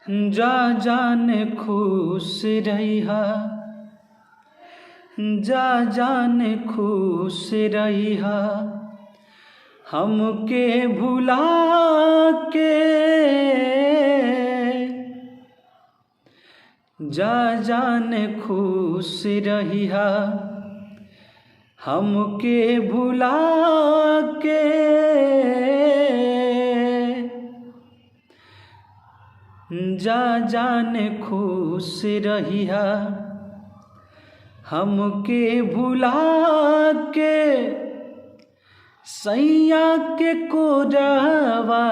जा जाने खुश रहिहा, जा जाने खुश रहिहा, हमके भुला के। जा जाने खुश रहिहा, हमके भुला के। जा जाने खुश रहिहा, हमके भुला के। सैया के कोरावा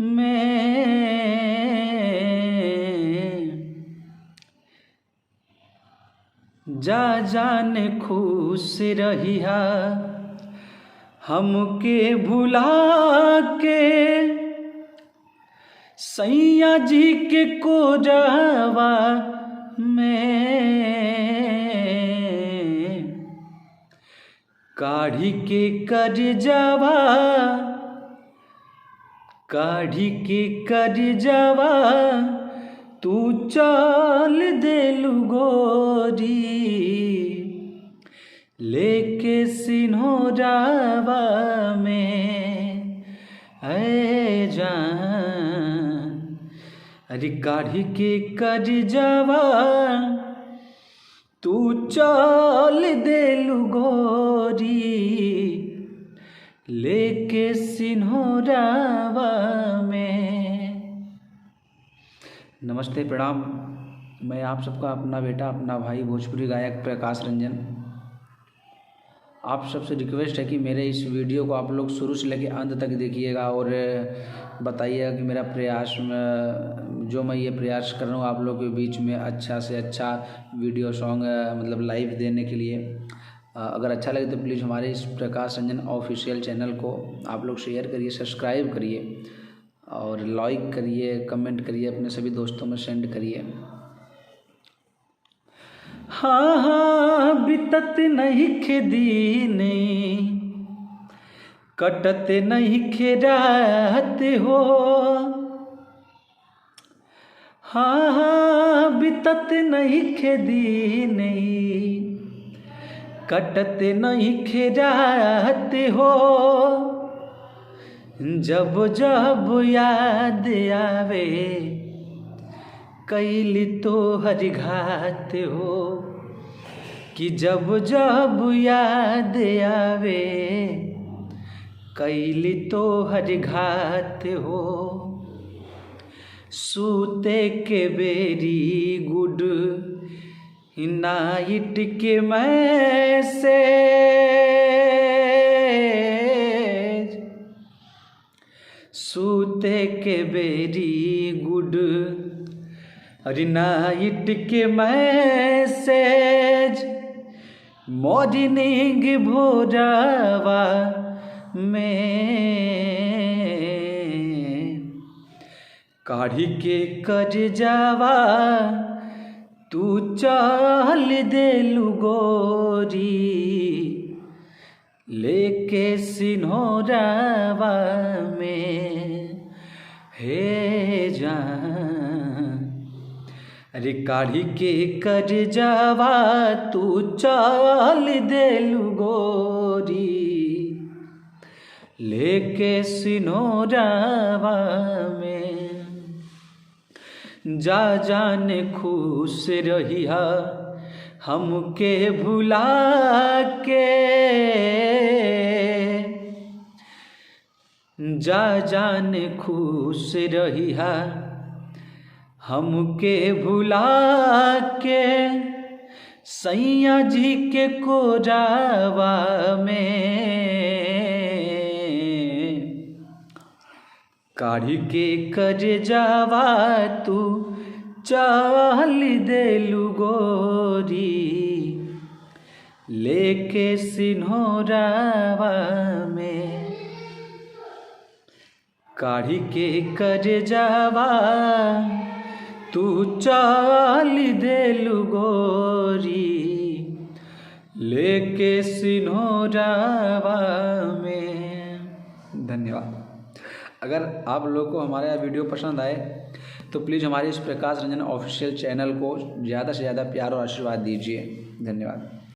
में जा जाने खुश रहिहा, हमके भुला के। सैया जी के कोरावा में काढ़ी के करजवा, काढ़ी के करजवा, तू चल देलू गोरी। लेके सिन्होरावा में ऐ जान, अरे काढ़ी के करजवा, तू चल देलू गोरी। लेके सिन्होरावा में। नमस्ते, प्रणाम। मैं आप सबका अपना बेटा, अपना भाई, भोजपुरी गायक प्रकाश रंजन। आप सबसे रिक्वेस्ट है कि मेरे इस वीडियो को आप लोग शुरू से लेकर अंत तक देखिएगा और बताइएगा कि मेरा प्रयास जो मैं ये प्रयास कर रहा हूँ आप लोग के बीच में अच्छा से अच्छा वीडियो सॉन्ग मतलब लाइव देने के लिए। अगर अच्छा लगे तो प्लीज़ हमारे इस प्रकाश रंजन ऑफिशियल चैनल को आप लोग शेयर करिए, सब्सक्राइब करिए और लाइक करिए, कमेंट करिए, अपने सभी दोस्तों में सेंड करिए। हाँ हाँ बितत नहीं खे दीने, कटत नहीं खे रात हो। हाँ हाँ बितत नहीं खे दीने, कटत नहीं खे रात हो। जब जब याद आवे कैली तो हरि घात हो। कि जब जब याद आवे कैली तो हरि घात हो। सूते के बेरी गुड नाइट के मैसेज, सूते के बेरी गुड अरे नाइट के मैसेज, मॉर्निंग भोरावा में काढ़ी के करजवा, तू चल देलू गोरी। लेके सिन्होरावा में हे जान, अरे काढ़ी के करजवा, तू चल देलू गोरी। लेके सिन्होरावा में जा जाने खुश रहिहा, हमके भुला के। जा जाने खुश रहिहा, हमके भुला के। सैया जी के कोरावा में काढ़ी के करजवा, तू चल देलू गोरी। लेके सिन्होरावा में काढ़ी के करजवा, तू चल देलू गोरी। लेके सिन्होरावा में। धन्यवाद। अगर आप लोग को हमारा वीडियो पसंद आए तो प्लीज़ हमारे इस प्रकाश रंजन ऑफिशियल चैनल को ज़्यादा से ज़्यादा प्यार और आशीर्वाद दीजिए। धन्यवाद।